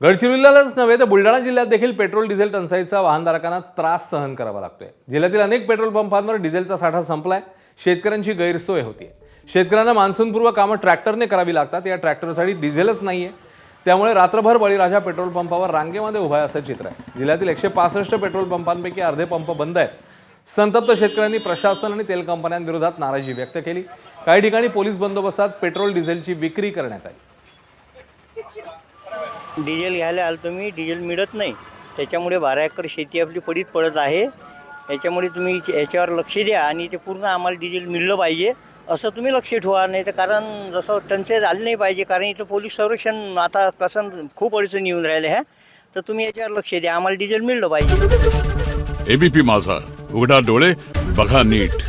गडचिरोलीलाच नव्हे तर बुलढाणा जिल्ह्यात देखील पेट्रोल डिझेल टंचाईचा वाहनधारकांना त्रास सहन करावा लागतोय। जिल्ह्यातील अनेक पेट्रोल पंपांवर डिझेलचा साठा संपलाय। शेतकऱ्यांची गैरसोय होतीये। शेतकऱ्यांना मान्सूनपूर्व कामं ट्रॅक्टरने करावी लागतात। या ट्रॅक्टरसाठी डिझेलच नाहीये, त्यामुळे रात्रभर बळीराजा पेट्रोल पंपावर रांगेमध्ये उभा आहे असं चित्र आहे। जिल्ह्यातील 165 पेट्रोल पंपांपैकी अर्धे पंप बंद आहेत। संतप्त शेतकऱ्यांनी प्रशासन आणि तेल कंपन्यांविरोधात नाराजी व्यक्त केली। काही ठिकाणी पोलीस बंदोबस्तात पेट्रोल डिझेलची विक्री करण्यात आली। डिझेल घ्यायला आलो तुम्ही, डिझेल मिळत नाही, त्याच्यामुळे 12 एकर शेती आपली पडीत पडत आहे। त्याच्यामुळे तुम्ही याच्यावर लक्ष द्या आणि ते पूर्ण आम्हाला डिझेल मिळलं पाहिजे असं तुम्ही लक्ष ठेवा। नाही तर कारण जसं टंचाई झाली नाही पाहिजे, कारण इथं पोलीस संरक्षण आता कसं खूप अडचणी येऊन राहिल्या ह्या, तर तुम्ही याच्यावर लक्ष द्या, आम्हाला डिझेल मिळलं पाहिजे। एबीपी माझा, उघडा डोळे बघा नीट।